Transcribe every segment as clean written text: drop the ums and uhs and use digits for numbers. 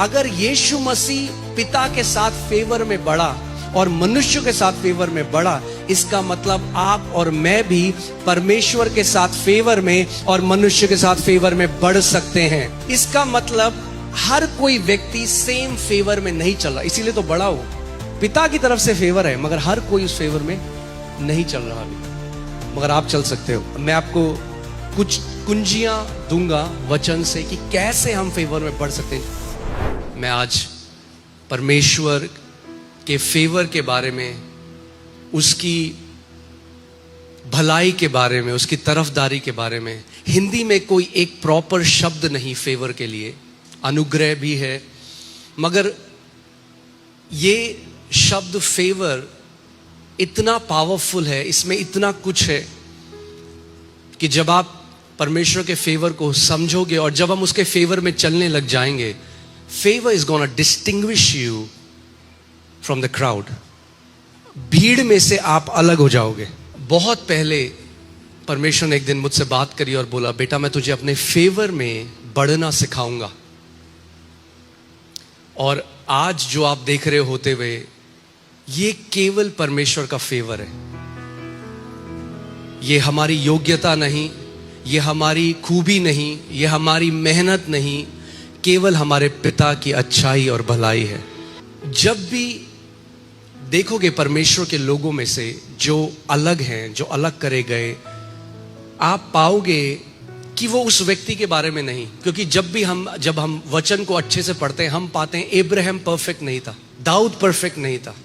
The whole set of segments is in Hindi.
अगर यीशु मसीह पिता के साथ फेवर में बढ़ा और मनुष्य के साथ फेवर में बढ़ा, इसका मतलब आप और मैं भी परमेश्वर के साथ फेवर में और मनुष्य के साथ फेवर में बढ़ सकते हैं। इसका मतलब हर कोई व्यक्ति सेम फेवर में नहीं चल रहा, इसीलिए तो बढ़ा हो। पिता की तरफ से फेवर है, मगर हर कोई उस फेवर में नहीं चल रहा अभी, मगर आप चल सकते हो। मैं आपको कुछ कुंजियां दूंगा वचन से कि कैसे हम फेवर में बढ़ सकते हैं। मैं आज परमेश्वर के फेवर के बारे में, उसकी भलाई के बारे में, उसकी तरफदारी के बारे में, हिंदी में कोई एक प्रॉपर शब्द नहीं फेवर के लिए, अनुग्रह भी है, मगर ये शब्द फेवर इतना पावरफुल है, इसमें इतना कुछ है कि जब आप परमेश्वर के फेवर को समझोगे और जब हम उसके फेवर में चलने लग जाएंगे, favour is gonna distinguish you from the crowd. भीड़ में से आप अलग हो जाओगे। बहुत पहले परमेश्वर ने एक दिन मुझसे बात करी और बोला, बेटा मैं तुझे अपने फेवर में बढ़ना सिखाऊंगा। और आज जो आप देख रहे होते हुए, ये केवल परमेश्वर का फेवर है। ये हमारी योग्यता नहीं, ये हमारी खूबी नहीं, ये हमारी मेहनत नहीं, केवल हमारे पिता की अच्छाई और भलाई है। जब भी देखोगे परमेश्वर के लोगों में से जो अलग हैं, जो अलग करे गए, आप पाओगे कि वो उस व्यक्ति के बारे में नहीं। क्योंकि जब हम वचन को अच्छे से पढ़ते हैं, हम पाते हैं इब्राहिम परफेक्ट नहीं था, दाऊद परफेक्ट नहीं था,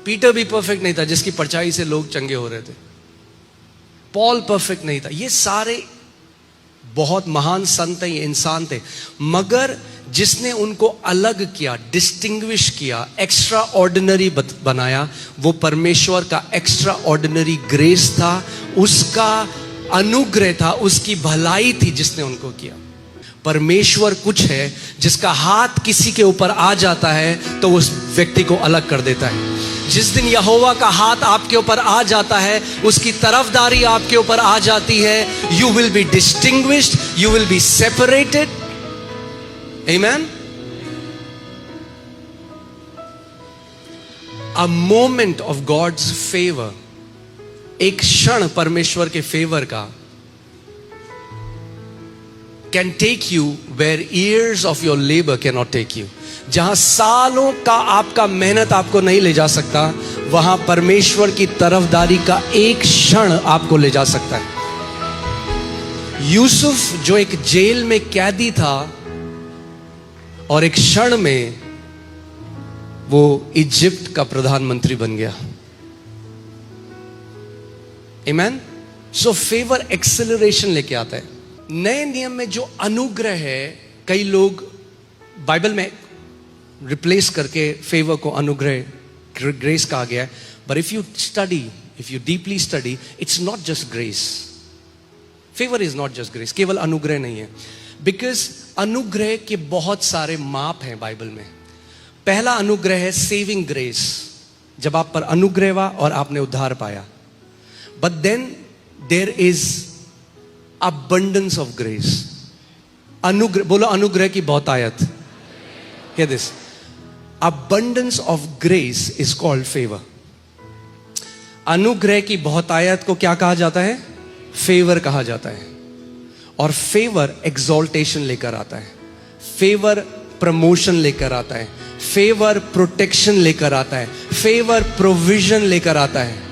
पीटर भी परफेक्ट नहीं था जिसकी परछाई से लोग चंगे हो रहे थे, पॉल परफेक्ट नहीं था। ये सारे बहुत महान संत हैं, ये इंसान थे, मगर जिसने उनको अलग किया, डिस्टिंग्विश किया, एक्स्ट्रा ऑर्डिनरी बनाया, वो परमेश्वर का एक्स्ट्रा ऑर्डिनरी ग्रेस था, उसका अनुग्रह था, उसकी भलाई थी जिसने उनको किया। परमेश्वर कुछ है जिसका हाथ किसी के ऊपर आ जाता है तो उस व्यक्ति को अलग कर देता है। जिस दिन यहोवा का हाथ आपके ऊपर आ जाता है, उसकी तरफदारी आपके ऊपर आ जाती है, you will be distinguished, you will be separated. Amen? A moment of God's favor, एक क्षण परमेश्वर के फेवर का, can take you where years of your labor cannot take you. जहां सालों का आपका मेहनत आपको नहीं ले जा सकता, वहां परमेश्वर की तरफदारी का एक क्षण आपको ले जा सकता है। यूसुफ जो एक जेल में कैदी था और एक क्षण में वो इजिप्ट का प्रधानमंत्री बन गया। आमेन। सो फेवर एक्सेलरेशन लेके आता है। नए नियम में जो अनुग्रह है, कई लोग बाइबल में रिप्लेस करके फेवर को अनुग्रह, ग्रेस कहा गया है, but if you deeply study, it's not just grace. Favour is not just grace, केवल अनुग्रह नहीं है, बिकॉज अनुग्रह के बहुत सारे माप हैं बाइबल में। पहला अनुग्रह है सेविंग ग्रेस, जब आप पर अनुग्रह हुआ और आपने उद्धार पाया। But then there is abundance of grace. अनुग्रह, बोलो अनुग्रह की बहुतायत। Hear this, abundance of grace is called favour. अनुग्रह की बहुतायत को क्या कहा जाता है? फेवर कहा जाता है। और फेवर एक्सॉल्टेशन लेकर आता है, फेवर प्रमोशन लेकर आता है, फेवर प्रोटेक्शन लेकर आता है, फेवर प्रोविजन लेकर आता है।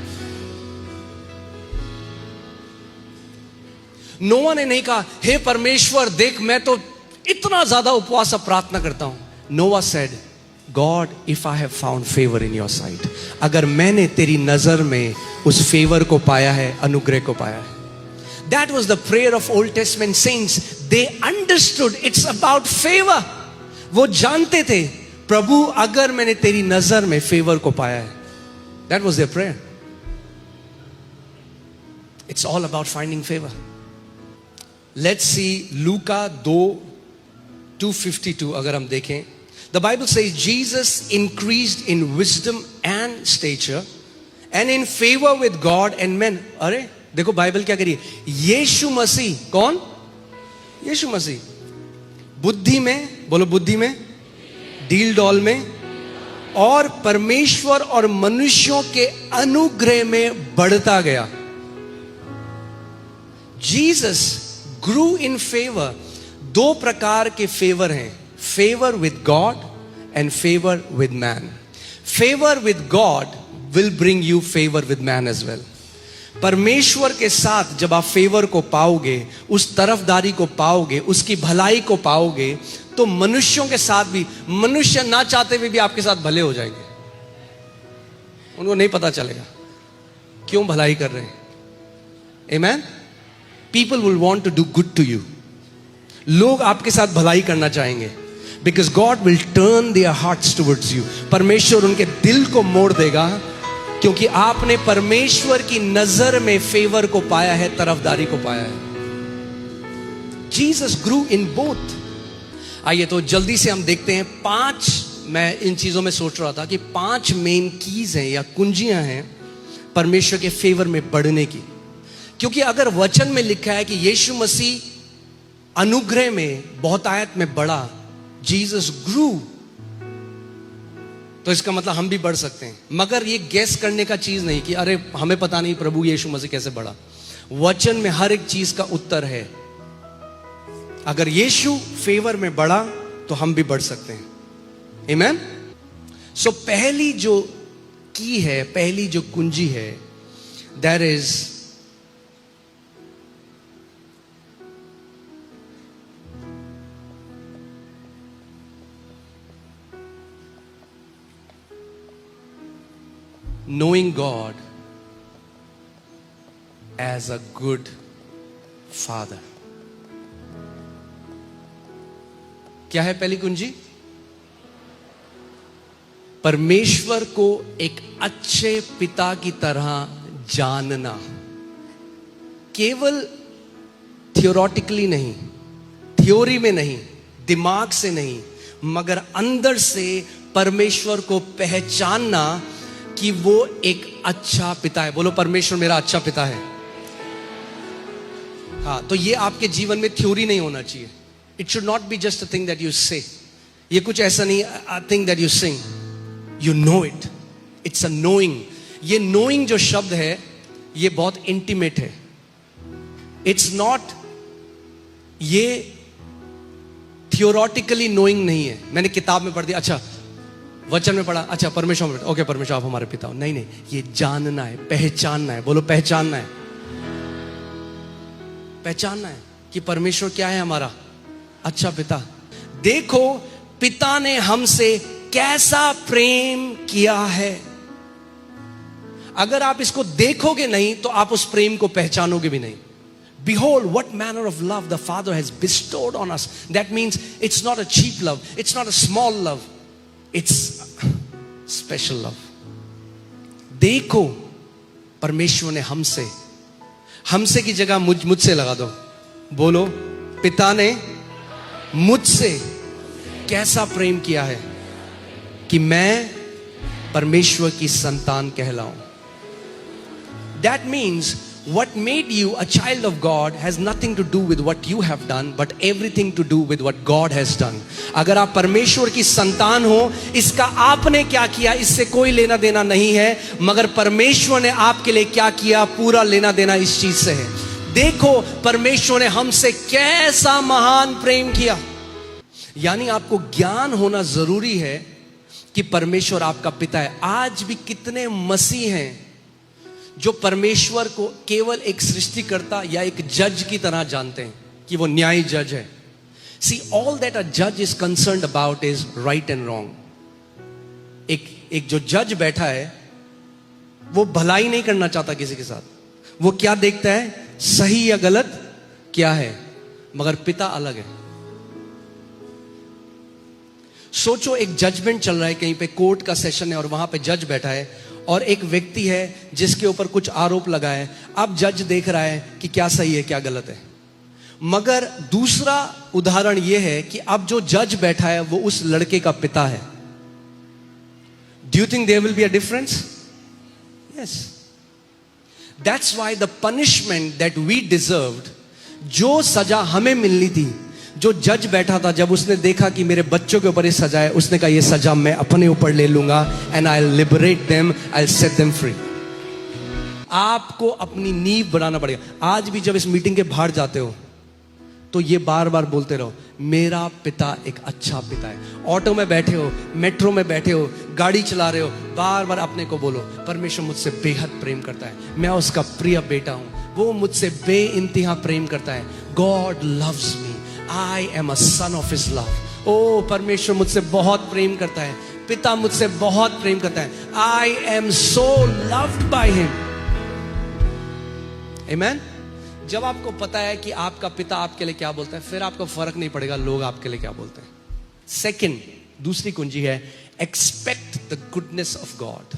नोआ ने नहीं कहा, हे परमेश्वर देख मैं तो इतना ज्यादा उपवास और प्रार्थना करता हूं। नोआ said, God if I have found favour in your site, अगर मैंने तेरी नजर में उस फेवर को पाया है, अनुग्रह को पाया है। That was the prayer of Old Testament saints. They understood it's about favor. वो जानते थे, प्रभु अगर मैंने तेरी नजर में फेवर को पाया है। That was their prayer. It's all about finding favor. Let's see Luka 2:52 अगर हम देखें, the Bible says Jesus increased in wisdom and stature and in favor with God and men. अरे देखो बाइबल क्या करिए, यीशु मसीह, कौन? यीशु मसीह बुद्धि में, बोलो बुद्धि में, डील डॉल में और परमेश्वर और मनुष्यों के अनुग्रह में बढ़ता गया। Jesus grew in favour. दो प्रकार के फेवर हैं, favour with God and favour with man. Favour with God will bring you favour with man as well. परमेश्वर के साथ जब आप फेवर को पाओगे, उस तरफदारी को पाओगे, उसकी भलाई को पाओगे, तो मनुष्यों के साथ भी, मनुष्य ना चाहते हुए भी आपके साथ भले हो जाएंगे। उनको नहीं पता चलेगा क्यों भलाई कर रहे हैं। Amen. People will want to do good to you. लोग आपके साथ भलाई करना चाहेंगे, because God will turn their hearts towards you. परमेश्वर उनके दिल को मोड़ देगा, क्योंकि आपने परमेश्वर की नजर में फेवर को पाया है, तरफदारी को पाया है। Jesus grew in both. आइए तो जल्दी से हम देखते हैं 5, मैं इन चीजों में सोच रहा था कि 5 मेन कीज हैं या कुंजियां हैं परमेश्वर के फेवर में बढ़ने की। क्योंकि अगर वचन में लिखा है कि यीशु मसीह अनुग्रह में, बहुतायत में बढ़ा, जीसस ग्रू, तो इसका मतलब हम भी बढ़ सकते हैं। मगर ये गैस करने का चीज नहीं कि अरे हमें पता नहीं प्रभु यीशु मसीह कैसे बढ़ा। वचन में हर एक चीज का उत्तर है। अगर यीशु फेवर में बढ़ा तो हम भी बढ़ सकते हैं। आमेन। सो पहली जो की है, पहली जो कुंजी है, that is knowing God as a good father। क्या है पहली कुंजी? परमेश्वर को एक अच्छे पिता की तरह जानना। केवल थियोरेटिकली नहीं, थ्योरी में नहीं, दिमाग से नहीं, मगर अंदर से परमेश्वर को पहचानना कि वो एक अच्छा पिता है। बोलो, परमेश्वर मेरा अच्छा पिता है। हाँ, तो ये आपके जीवन में थ्योरी नहीं होना चाहिए। It should not be just a thing that you से। ये कुछ ऐसा नहीं, a thing that you sing, you know it. It's a knowing. ये नोइंग जो शब्द है, ये बहुत इंटीमेट है। इट्स नॉट, ये थियोरेटिकली नोइंग नहीं है। मैंने किताब में पढ़ दिया, अच्छा वचन में पढ़ा, अच्छा परमेश्वर में, ओके परमेश्वर आप हमारे पिता हो। नहीं नहीं, ये जानना है, पहचानना है। बोलो, पहचानना है। पहचानना है कि परमेश्वर क्या है, हमारा अच्छा पिता। देखो पिता ने हमसे कैसा प्रेम किया है। अगर आप इसको देखोगे नहीं तो आप उस प्रेम को पहचानोगे भी नहीं। Behold what manner of love the Father has bestowed on us. That means it's not a cheap love, it's not a small love, it's special love. देखो परमेश्वर ने हमसे, हमसे की जगह मुझसे लगा दो। बोलो, पिता ने मुझसे कैसा प्रेम किया है कि मैं परमेश्वर की संतान कहलाऊं। That means what made you a child of God has nothing to do with what you have done, but everything to do with what God has done. अगर आप परमेश्वर की संतान हो, इसका आपने क्या किया इससे कोई लेना देना नहीं है, मगर परमेश्वर ने आपके लिए क्या किया, पूरा लेना देना इस चीज से है। देखो परमेश्वर ने हमसे कैसा महान प्रेम किया। यानी आपको ज्ञान होना जरूरी है कि परमेश्वर आपका पिता है। आज भी कितने मसीह हैं जो परमेश्वर को केवल एक सृष्टिकर्ता या एक जज की तरह जानते हैं कि वो न्यायी जज है। See, all that a judge is concerned about is right and wrong. एक जो जज बैठा है वो भलाई नहीं करना चाहता किसी के साथ। वो क्या देखता है, सही या गलत क्या है। मगर पिता अलग है। सोचो, एक जजमेंट चल रहा है, कहीं पे कोर्ट का सेशन है और वहां पे जज बैठा है और एक व्यक्ति है जिसके ऊपर कुछ आरोप लगा है। अब जज देख रहा है कि क्या सही है क्या गलत है। मगर दूसरा उदाहरण यह है कि अब जो जज बैठा है वो उस लड़के का पिता है। Do you think there will be a difference? Yes. That's why the punishment that we deserved, जो सजा हमें मिलनी थी, जो जज बैठा था, जब उसने देखा कि मेरे बच्चों के ऊपर ये सजा है, उसने कहा ये सजा मैं अपने ऊपर ले लूंगा, and I will liberate them, I will set them free. आपको अपनी नींव बनाना पड़ेगा। आज भी जब इस मीटिंग के बाहर जाते हो तो ये बार बार बोलते रहो, मेरा पिता एक अच्छा पिता है। ऑटो में बैठे हो, मेट्रो में बैठे हो, गाड़ी चला रहे हो, बार बार अपने को बोलो, परमेश्वर मुझसे बेहद प्रेम करता है, मैं उसका प्रिय बेटा हूं, वो मुझसे बेइंतहा प्रेम करता है। God loves me, I am a son of his love. ओ परमेश्वर मुझसे बहुत प्रेम करता है, पिता मुझसे बहुत प्रेम करता है, I am so loved by him. Amen. जब आपको पता है कि आपका पिता आपके लिए क्या बोलता है, फिर आपको फर्क नहीं पड़ेगा लोग आपके लिए क्या बोलते हैं। सेकंड, दूसरी कुंजी है expect the goodness of God.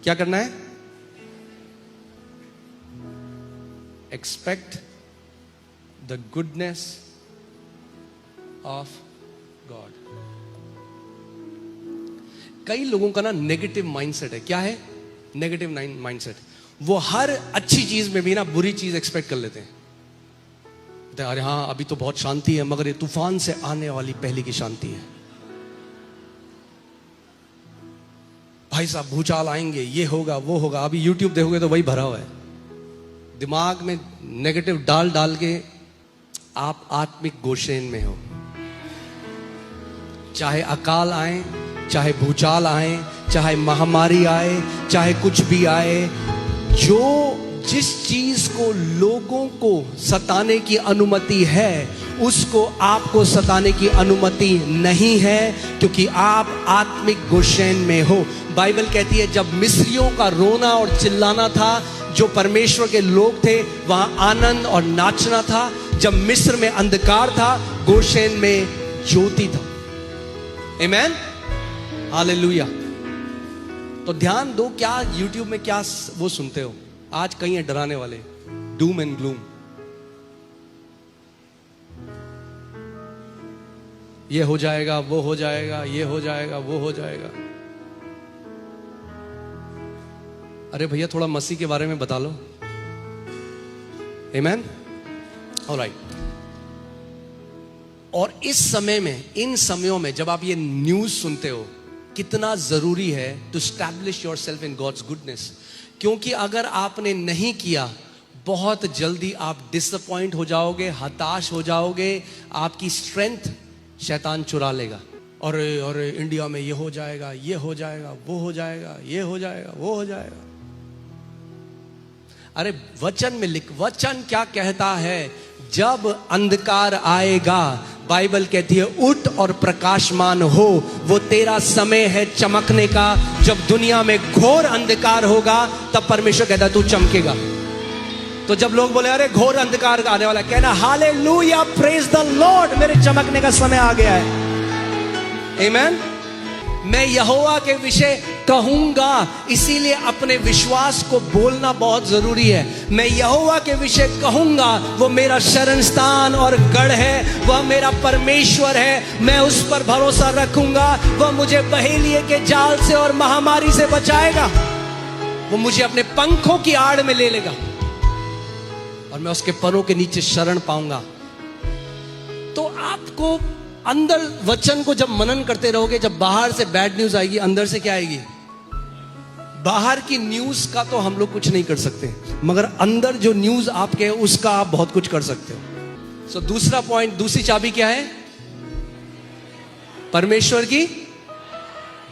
क्या करना है? Expect the goodness of God. कई लोगों का ना नेगेटिव माइंडसेट है। क्या है नेगेटिव माइंडसेट? वो हर अच्छी चीज में भी ना बुरी चीज एक्सपेक्ट कर लेते हैं। अरे हाँ अभी तो बहुत शांति है, मगर ये तूफान से आने वाली पहले की शांति है। भाई साहब भूचाल आएंगे, ये होगा वो होगा। अभी YouTube देखोगे तो वही भरा हुआ है। दिमाग में नेगेटिव डाल डाल के आप आत्मिक गोशेन में हो। चाहे अकाल आए, चाहे भूचाल आए, चाहे महामारी आए, चाहे कुछ भी आए, जो जिस चीज को लोगों को सताने की अनुमति है, उसको आपको सताने की अनुमति नहीं है, क्योंकि आप आत्मिक गोशेन में हो। बाइबल कहती है जब मिस्रियों का रोना और चिल्लाना था, जो परमेश्वर के लोग थे वहां आनंद और नाचना था। जब मिस्र में अंधकार था, गोशेन में ज्योति था। आमेन, हालेलुया। तो ध्यान दो, क्या YouTube में क्या वो सुनते हो? आज कहीं है डराने वाले, डूम एंड ग्लूम। ये हो जाएगा, वो हो जाएगा, ये हो जाएगा, वो हो जाएगा। अरे भैया थोड़ा मसीह के बारे में बता लो। आमेन, ऑलराइट। और इस समय में, इन समयों में जब आप ये न्यूज सुनते हो, कितना जरूरी है to establish yourself in God's goodness. क्योंकि अगर आपने नहीं किया, बहुत जल्दी आप डिसअपॉइंट हो जाओगे, हताश हो जाओगे, आपकी स्ट्रेंथ शैतान चुरा लेगा। और इंडिया में ये हो जाएगा, ये हो जाएगा, वो हो जाएगा, ये हो जाएगा, वो हो जाएगा। अरे वचन में लिख, वचन क्या कहता है? जब अंधकार आएगा, बाइबल कहती है उठ और प्रकाशमान हो। वो तेरा समय है चमकने का। जब दुनिया में घोर अंधकार होगा, तब परमेश्वर कहता है तू चमकेगा। तो जब लोग बोले अरे घोर अंधकार आने वाला, कहना हालेलुया, प्रेज द लॉर्ड, मेरे चमकने का समय आ गया है। आमेन। मैं यहोवा के विषय कहूंगा, इसीलिए अपने विश्वास को बोलना बहुत जरूरी है। मैं यहोवा के विषय कहूंगा, वो मेरा शरण स्थान और गढ़ है, वह मेरा परमेश्वर है, मैं उस पर भरोसा रखूंगा। वह मुझे बहेलिए के जाल से और महामारी से बचाएगा। वो मुझे अपने पंखों की आड़ में ले लेगा और मैं उसके परों के नीचे शरण पाऊंगा। तो आपको अंदर वचन को जब मनन करते रहोगे, जब बाहर से बैड न्यूज आएगी, अंदर से क्या आएगी? बाहर की न्यूज का तो हम लोग कुछ नहीं कर सकते, मगर अंदर जो न्यूज आपके है उसका आप बहुत कुछ कर सकते हो। सो दूसरा पॉइंट, दूसरी चाबी क्या है? परमेश्वर की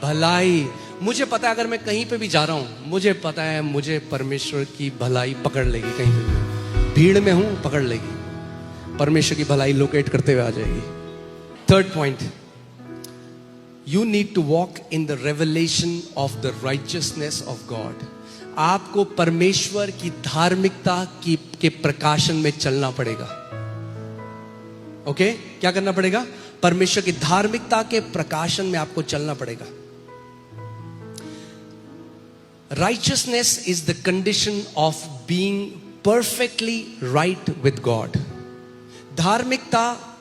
भलाई। मुझे पता है अगर मैं कहीं पे भी जा रहा हूं, मुझे पता है मुझे परमेश्वर की भलाई पकड़ लेगी। कहीं पे भीड़ में हूं, पकड़ लेगी, परमेश्वर की भलाई लोकेट करते हुए आ जाएगी। Third point, you need to walk in the revelation of the righteousness of God. आपको परमेश्वर की धार्मिकता के प्रकाशन में चलना पड़ेगा। ओके, क्या करना पड़ेगा? परमेश्वर की धार्मिकता के प्रकाशन में आपको चलना पड़ेगा। Righteousness is the condition of being perfectly right with God. धार्मिकता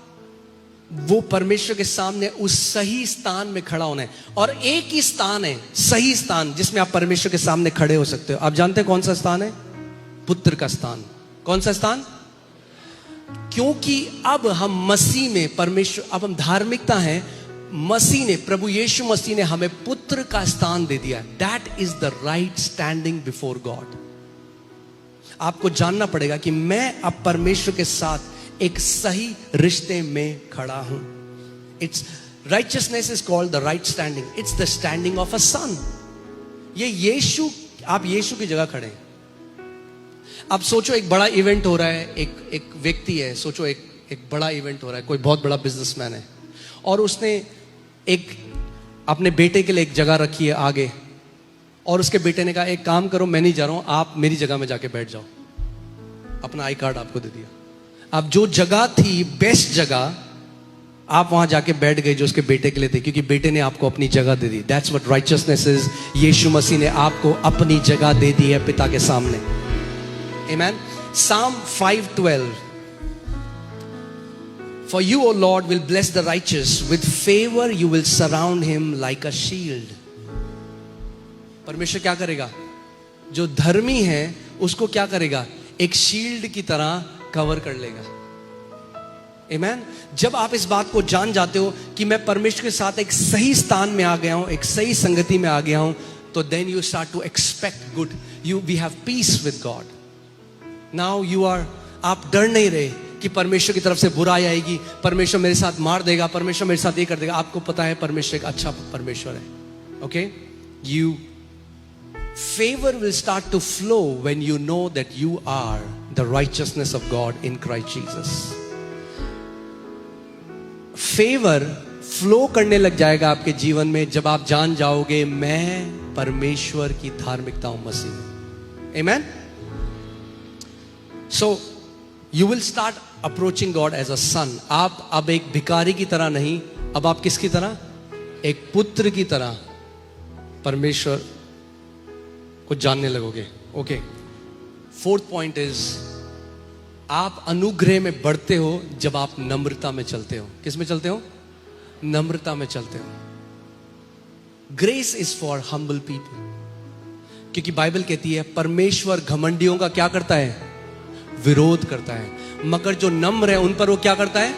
वो परमेश्वर के सामने उस सही स्थान में खड़ा होना है। और एक ही स्थान है, सही स्थान, जिसमें आप परमेश्वर के सामने खड़े हो सकते हो। आप जानते हैं कौन सा स्थान है? पुत्र का स्थान। कौन सा स्थान? क्योंकि अब हम मसीह में परमेश्वर, अब हम धार्मिकता है, मसीह ने, प्रभु यीशु मसीह ने हमें पुत्र का स्थान दे दिया। That is the right standing before God. आपको जानना पड़ेगा कि मैं अब परमेश्वर के साथ एक सही रिश्ते में खड़ा हूं। It's righteousness is called the right standing. It's the standing of a son. ये यीशु, आप यीशु की जगह खड़े हैं। अब सोचो एक बड़ा इवेंट हो रहा है, एक व्यक्ति है, सोचो एक बड़ा इवेंट हो रहा है, कोई बहुत बड़ा बिजनेसमैन है और उसने एक अपने बेटे के लिए एक जगह रखी है आगे, और उसके बेटे ने कहा एक काम करो, मैं नहीं जा रहा हूं, आप मेरी जगह में जाके बैठ जाओ। अपना आई कार्ड आपको दे दिया। अब जो जगह थी बेस्ट जगह, आप वहां जाके बैठ गए जो उसके बेटे के लिए थी, क्योंकि बेटे ने आपको अपनी जगह दे दी। That's what righteousness is. Yeshu मसीह ने आपको अपनी जगह दे दी है पिता के सामने। आमेन। Psalm 5:12 For you, O Lord, will bless the righteous. With favor you will surround him like a shield. परमेश्वर क्या करेगा? जो धर्मी है उसको क्या करेगा? एक शील्ड की तरह कवर कर लेगा। आमेन। जब आप इस बात को जान जाते हो कि मैं परमेश्वर के साथ एक सही स्थान में आ गया हूं, एक सही संगति में आ गया हूं, तो then you start to expect good. We have peace with God. Now you are, आप डर नहीं रहे कि परमेश्वर की तरफ से बुराई आएगी, परमेश्वर मेरे साथ मार देगा, परमेश्वर मेरे साथ ये कर देगा। आपको पता है परमेश्वर एक अच्छा परमेश्वर है। Okay, you favor will start to flow when you know that you are the righteousness of God in Christ Jesus. Favour flow करने लग जाएगा आपके जीवन में जब आप जान जाओगे मैं परमेश्वर की धार्मिकता हूं मसीह में। Amen. So you will start approaching God as a son. आप अब एक भिखारी की तरह नहीं, अब आप किसकी तरह? एक पुत्र की तरह परमेश्वर को जानने लगोगे। ओके, फोर्थ पॉइंट इज, आप अनुग्रह में बढ़ते हो जब आप नम्रता में चलते हो। किस में चलते हो? नम्रता में चलते हो। Grace is for humble people, क्योंकि बाइबल कहती है परमेश्वर घमंडियों का क्या करता है? विरोध करता है, मगर जो नम्र है उन पर वो क्या करता है?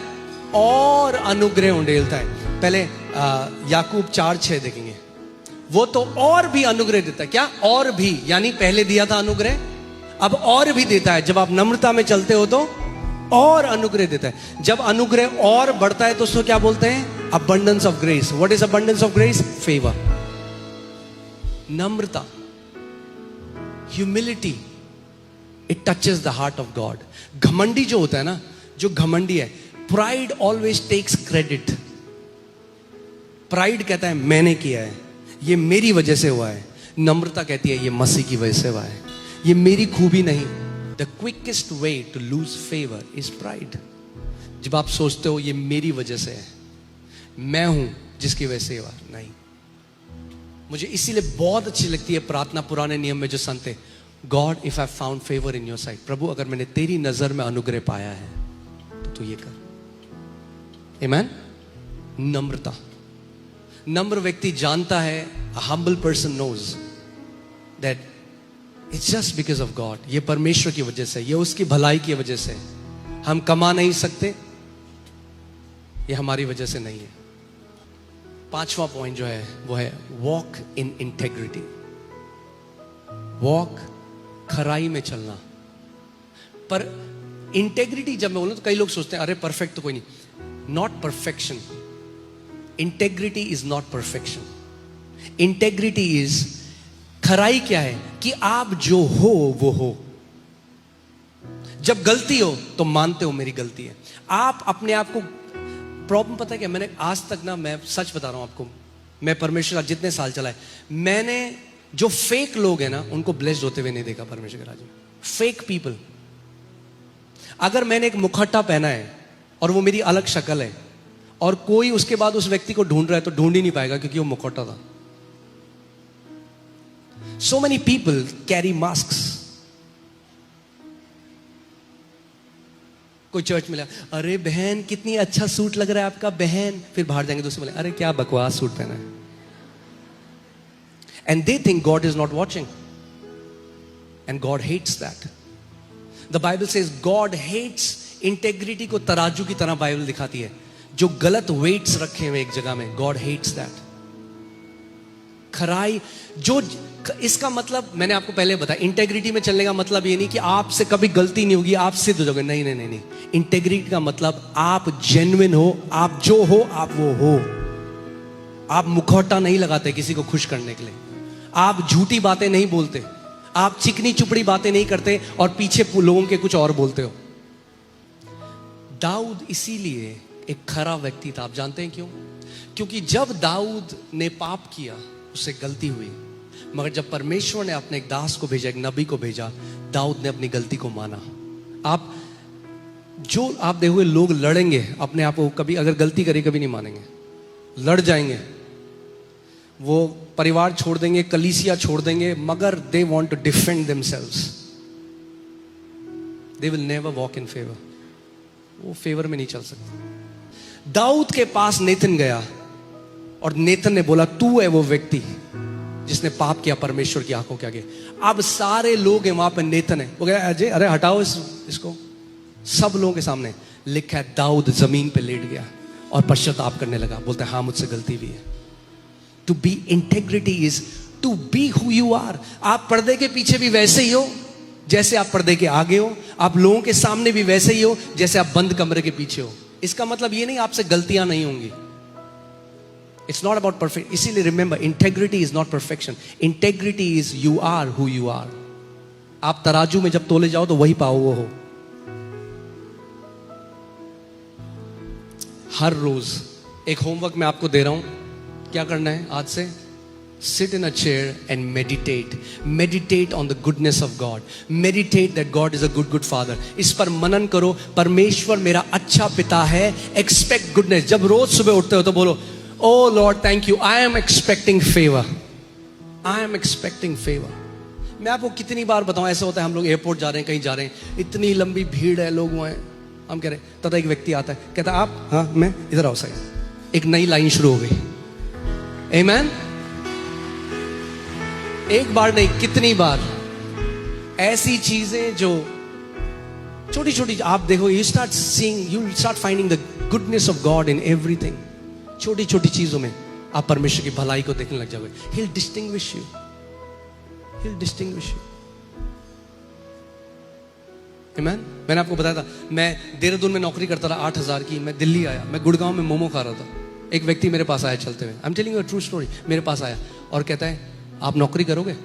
और अनुग्रह उंडेलता है। पहले याकूब 4:6 देखेंगे। वो तो और भी अनुग्रह देता है। क्या? और भी, यानी पहले दिया था अनुग्रह, अब और भी देता है। जब आप नम्रता में चलते हो तो और अनुग्रह देता है। जब अनुग्रह और बढ़ता है तो उसको क्या बोलते हैं? Abundance of grace. What is abundance of grace? Favour. Namrata, humility, it touches the heart of God. घमंडी जो होता है ना, जो घमंडी है, pride always tax credit. Pride कहता है मैंने किया है, ये मेरी वजह से हुआ है। नम्रता कहती है ये मसीह की वजह से हुआ है, ये मेरी खूबी नहीं। The quickest way to lose favour is pride. जब आप सोचते हो ये मेरी वजह से है, मैं हूं जिसकी वजह से हुआ, नहीं। मुझे इसीलिए बहुत अच्छी लगती है प्रार्थना पुराने नियम में जो संत, God if I found favour in your sight. प्रभु अगर मैंने तेरी नजर में अनुग्रह पाया है तो तू ये कर। आमेन। नम्रता, नम्र व्यक्ति जानता है, a humble person knows that it's just because of God. ये परमेश्वर की वजह से, ये उसकी भलाई की वजह से। हम कमा नहीं सकते, ये हमारी वजह से नहीं है। पांचवा पॉइंट जो है वो है वॉक इन इंटेग्रिटी। वॉक, खराई में चलना। पर इंटेग्रिटी जब मैं बोलूं तो कई लोग सोचते हैं अरे परफेक्ट तो कोई नहीं। Not perfection, integrity is not perfection. Integrity is, खराई क्या है? कि आप जो हो वो हो। जब गलती हो तो मानते हो मेरी गलती है। आप अपने आप को, प्रॉब्लम पता है क्या, मैंने आज तक ना, मैं सच बता रहा हूं आपको, मैं परमेश्वर का जितने साल चला है, मैंने जो फेक लोग हैं ना उनको ब्लेस्ड होते हुए नहीं देखा परमेश्वर के राज्य में। Fake people. अगर मैंने एक मुखट्टा पहना है और वो मेरी अलग शक्ल है और कोई उसके बाद उस व्यक्ति को ढूंढ रहा है तो ढूंढ ही नहीं पाएगा क्योंकि वो मुखौटा था। So many people carry masks. कोई चर्च मिला, अरे बहन कितनी अच्छा सूट लग रहा है आपका बहन, फिर बाहर जाएंगे दूसरे बोले अरे क्या बकवास सूट पहना है। And they think God is not watching. And God hates that. The Bible says God hates integrity को तराजू की तरह बाइबल दिखाती है। जो गलत वेट्स रखे हुए एक जगह में, गॉड हेट्स दैट। खराई जो, इसका मतलब मैंने आपको पहले बताया, इंटेग्रिटी में चलने का मतलब ये नहीं कि आपसे कभी गलती नहीं होगी, आप सिद्ध हो जाओगे। नहीं नहीं नहीं नहीं, इंटेग्रिटी का मतलब आप जेन्युइन हो, आप जो हो आप वो हो। आप मुखौटा नहीं लगाते किसी को खुश करने के लिए, आप झूठी बातें नहीं बोलते, आप चिकनी चुपड़ी बातें नहीं करते और पीछे लोगों के कुछ और बोलते हो। दाऊद इसीलिए एक खरा व्यक्ति था। आप जानते हैं क्यों? क्योंकि जब दाऊद ने पाप किया, उससे गलती हुई, मगर जब परमेश्वर ने अपने एक दास को भेजा, एक नबी को भेजा, दाऊद ने अपनी गलती को माना। आप देखोगे लोग लड़ेंगे अपने आप को, कभी अगर गलती करी कभी नहीं मानेंगे, लड़ जाएंगे, वो परिवार छोड़ देंगे, कलीसिया छोड़ देंगे, मगर they want to defend themselves, they will never walk in favour. वो फेवर में नहीं चल सकते। दाऊद के पास नेतन गया और नेतन ने बोला, तू है वो व्यक्ति जिसने पाप किया परमेश्वर की आंखों के आगे। अब सारे लोग हैं वहां पर, नेतन है, वो गया, अजय अरे हटाओ इसको। सब लोगों के सामने लिखा है, दाऊद जमीन पे लेट गया और पश्चाताप करने लगा, बोलता है हाँ मुझसे गलती भी है। To be integrity is to be who you are. आप पर्दे के पीछे भी वैसे ही हो जैसे आप पर्दे के आगे हो, आप लोगों के सामने भी वैसे ही हो जैसे आप बंद कमरे के पीछे हो। इसका मतलब ये नहीं आपसे गलतियां नहीं होंगी। It's not about perfect. इसीलिए remember, integrity is not perfection, integrity is you are who you are. आप तराजू में जब तोले जाओ तो वही पाओ वो हो। हर रोज एक होमवर्क मैं आपको दे रहा हूं, क्या करना है आज से? Sit in a chair and meditate. Meditate on the goodness of God. Meditate that God is a good Father. इस पर मनन करो, परमेश्वर मेरा अच्छा पिता है। Expect goodness. जब रोज सुबह उठते हो तो बोलो, Oh Lord, thank you. I am expecting favor. I am expecting favor. मैं आपको कितनी बार बताऊं, ऐसा होता है हम लोग एयरपोर्ट जा रहे हैं, कहीं जा रहे हैं, इतनी लंबी भीड़ है, लोग वहां हैं, हम कह रहे हैं, तथा एक व्यक्ति आता है, कहता आप, हाँ मैं इधर आओ सही। एक नई लाइन शुरू हो गई। Amen? एक बार नहीं, कितनी बार ऐसी चीजें जो छोटी छोटी आप देखो, you start seeing, you start finding the goodness of God in everything. छोटी छोटी चीजों में आप परमेश्वर की भलाई को देखने लग जाओगे। He will distinguish you, he will distinguish you. आमीन। मैंने आपको बताया था, मैं देहरादून में नौकरी करता रहा 8,000 की, मैं दिल्ली आया, मैं गुड़गांव में मोमो खा रहा था। एक व्यक्ति मेरे पास आया चलते हुए, I am telling you a true story. मेरे पास आया और कहता है, आप नौकरी करोगे?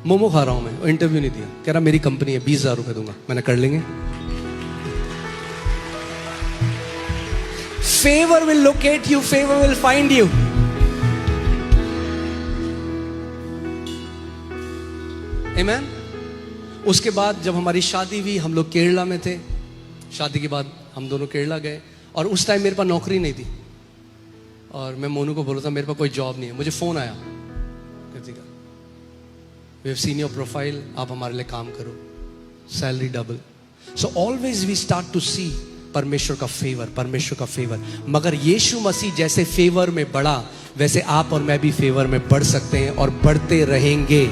मोमो खा रहा हूं मैं, इंटरव्यू नहीं दिया। कह रहा मेरी कंपनी है, 20,000 रुपए दूंगा। मैंने कर लेंगे। Favour will locate you, favour will find you. आमीन। उसके बाद जब हमारी शादी हुई, हम लोग केरला में थे। शादी के बाद हम दोनों केरला गए और उस टाइम मेरे पास नौकरी नहीं थी और मैं मोनू को बोला था मेरे पास कोई जॉब नहीं है। मुझे फोन आया, We have seen your profile, आप हमारे लिए काम करो, salary double. So always we start to see परमेश्वर का फेवर, परमेश्वर का फेवर। मगर यीशु मसीह जैसे फेवर में बढ़ा, वैसे आप और मैं भी फेवर में बढ़ सकते हैं और बढ़ते रहेंगे।